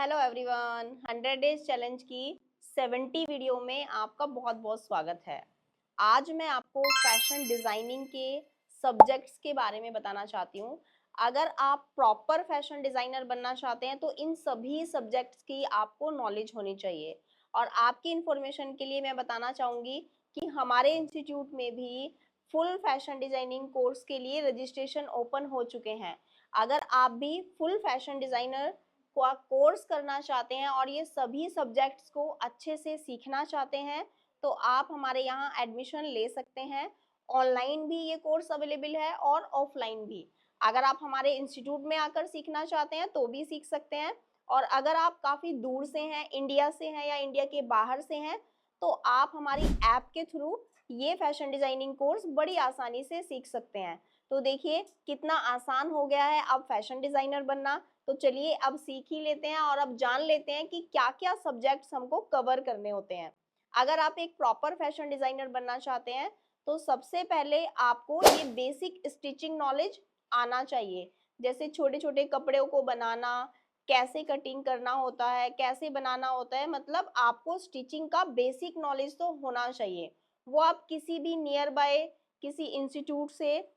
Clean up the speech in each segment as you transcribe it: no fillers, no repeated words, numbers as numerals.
Hello everyone, 100 days challenge की 70 video में आपका बहुत बहुत स्वागत है। आज मैं आपको फैशन डिजाइनिंग के सब्जेक्ट्स के बारे में बताना चाहती हूँ। अगर आप प्रॉपर फैशन डिजाइनर बनना चाहते हैं तो इन सभी सब्जेक्ट्स की आपको नॉलेज होनी चाहिए। और आपकी इंफॉर्मेशन के लिए मैं बताना चाहूँगी कि हमारे इंस्टीट्यूट में भी फुल फैशन डिजाइनिंग कोर्स के लिए रजिस्ट्रेशन ओपन हो चुके हैं। अगर आप भी फुल फैशन डिजाइनर कोर्स करना चाहते हैं और ये सभी सब्जेक्ट्स को अच्छे से सीखना चाहते हैं तो आप हमारे यहाँ एडमिशन ले सकते हैं। ऑनलाइन भी ये कोर्स अवेलेबल है और ऑफलाइन भी। अगर आप हमारे इंस्टीट्यूट में आकर सीखना चाहते हैं तो भी सीख सकते हैं। और अगर आप काफ़ी दूर से हैं, इंडिया से हैं या इंडिया के बाहर से हैं, तो आप हमारी ऐप के थ्रू ये फैशन डिजाइनिंग कोर्स बड़ी आसानी से सीख सकते हैं। तो देखिए कितना आसान हो गया है अब फैशन डिजाइनर बनना। तो चलिए अब सीख ही लेते हैं और अब जान लेते हैं कि क्या क्या सब्जेक्ट्स हमको कवर करने होते हैं। अगर आप एक प्रॉपर फैशन डिजाइनर बनना चाहते हैं तो सबसे पहले आपको ये बेसिक स्टिचिंग नॉलेज आना चाहिए। जैसे छोटे छोटे कपड़ों को बनाना, कैसे कटिंग करना होता है, कैसे बनाना होता है, मतलब आपको स्टिचिंग का बेसिक नॉलेज तो होना चाहिए। वो आप किसी भी नियर बाय किसी इंस्टीट्यूट से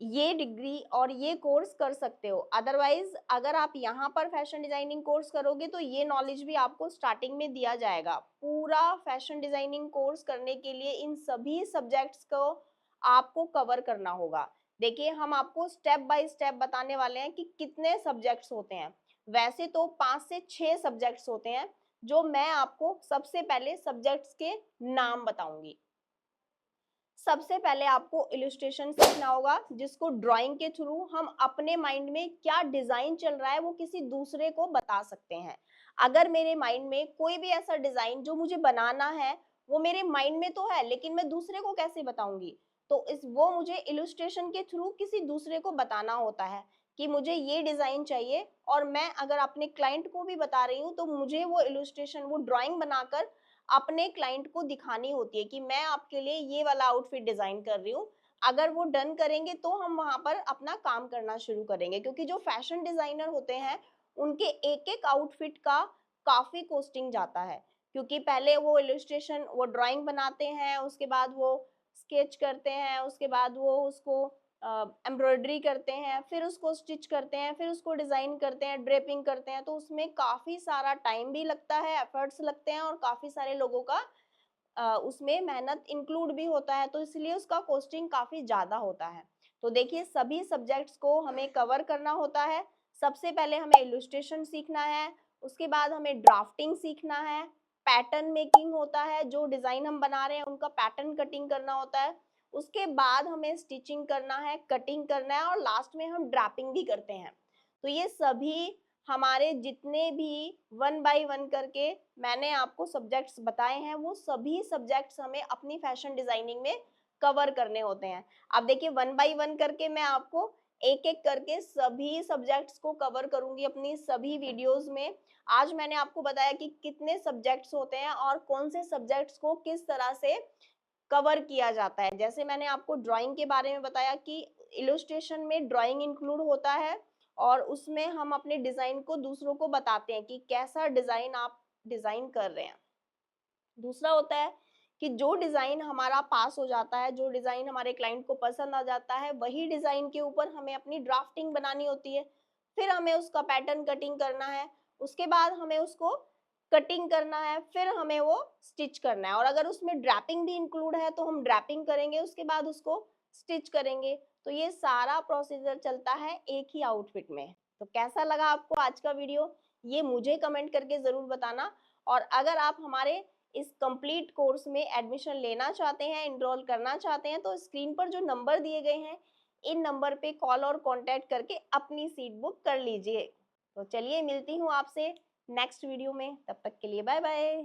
ये डिग्री और ये कोर्स कर सकते हो। अदरवाइज अगर आप यहाँ पर फैशन डिजाइनिंग कोर्स करोगे तो ये नॉलेज भी आपको स्टार्टिंग में दिया जाएगा। पूरा फैशन डिजाइनिंग कोर्स करने के लिए इन सभी सब्जेक्ट्स को आपको कवर करना होगा। देखिए हम आपको स्टेप बाय स्टेप बताने वाले हैं कि कितने सब्जेक्ट्स होते हैं। वैसे तो 5 से 6 सब्जेक्ट्स होते हैं, जो मैं आपको सबसे पहले सब्जेक्ट्स के नाम बताऊंगी। सबसे पहले आपको इलस्ट्रेशन सीखना होगा, जिसको ड्राइंग के थ्रू हम अपने माइंड में क्या डिजाइन चल रहा है वो किसी दूसरे को बता सकते हैं। अगर मेरे माइंड में कोई भी ऐसा डिजाइन जो मुझे बनाना है वो मेरे माइंड में तो है, लेकिन मैं दूसरे को कैसे बताऊंगी? तो इस वो मुझे इलस्ट्रेशन के थ्रू किसी दूसरे को बताना होता है कि मुझे ये डिजाइन चाहिए। और मैं अगर अपने क्लाइंट को भी बता रही हूँ तो मुझे वो इलस्ट्रेशन, वो ड्राइंग बनाकर अपने क्लाइंट को दिखानी होती है कि मैं आपके लिए ये वाला आउटफिट डिजाइन कर रही हूँ। अगर वो डन करेंगे तो हम वहां पर अपना काम करना शुरू करेंगे, क्योंकि जो फैशन डिजाइनर होते हैं उनके एक एक आउटफिट का काफी कॉस्टिंग जाता है। क्योंकि पहले वो इलस्ट्रेशन, वो ड्राइंग बनाते हैं, उसके बाद वो स्केच करते हैं, उसके बाद वो उसको एम्ब्रॉयडरी करते हैं, फिर उसको स्टिच करते हैं, फिर उसको डिजाइन करते हैं, ड्रेपिंग करते हैं। तो उसमें काफी सारा टाइम भी लगता है, एफर्ट्स लगते हैं और काफी सारे लोगों का उसमें मेहनत इंक्लूड भी होता है, तो इसलिए उसका कॉस्टिंग काफी ज्यादा होता है। तो देखिए सभी सब्जेक्ट्स को हमें कवर करना होता है। सबसे पहले हमें इलस्ट्रेशन सीखना है, उसके बाद हमें ड्राफ्टिंग सीखना है, पैटर्न मेकिंग होता है, जो डिजाइन हम बना रहे हैं उनका पैटर्न कटिंग करना होता है, उसके बाद हमें स्टिचिंग करना है, कटिंग करना है और लास्ट में हम ड्रैपिंग भी करते हैं। तो ये सभी हमारे जितने भी वन बाय वन करके मैंने आपको सब्जेक्ट्स बताए हैं, वो सभी सब्जेक्ट्स हमें अपनी फैशन डिजाइनिंग में कवर करने होते हैं। अब देखिए वन बाय वन करके मैं आपको एक एक करके सभी सब्जेक्ट्स को कवर करूंगी अपनी सभी वीडियोस में। आज मैंने आपको बताया कि कितने सब्जेक्ट्स होते हैं और कौन से सब्जेक्ट्स को किस तरह से कवर किया जाता है। जैसे मैंने आपको ड्राइंग के बारे में बताया कि इलस्ट्रेशन में ड्राइंग इंक्लूड होता है और उसमें हम अपने डिजाइन को दूसरों को बताते हैं कि कैसा डिजाइन आप डिजाइन कर रहे हैं। दूसरा होता है कि जो डिजाइन हमारा पास हो जाता है, जो डिजाइन हमारे क्लाइंट को पसंद आ जाता है, वही डिजाइन के ऊपर हमें अपनी ड्राफ्टिंग बनानी होती है। फिर हमें उसका पैटर्न कटिंग करना है, उसके बाद हमें उसको कटिंग करना है, फिर हमें वो स्टिच करना है। और अगर उसमें ड्रैपिंग भी इंक्लूड है तो हम ड्रैपिंग करेंगे, उसके बाद उसको स्टिच करेंगे। तो ये सारा प्रोसीजर चलता है एक ही आउटफिट में। तो कैसा लगा आपको आज का वीडियो, ये मुझे कमेंट करके जरूर बताना। और अगर आप हमारे इस कंप्लीट कोर्स में एडमिशन लेना चाहते हैं, इनरोल करना चाहते हैं, तो स्क्रीन पर जो नंबर दिए गए हैं इन नंबर पे कॉल और कांटेक्ट करके अपनी सीट बुक कर लीजिए। तो चलिए मिलती हूँ आपसे नेक्स्ट वीडियो में, तब तक के लिए बाय बाय।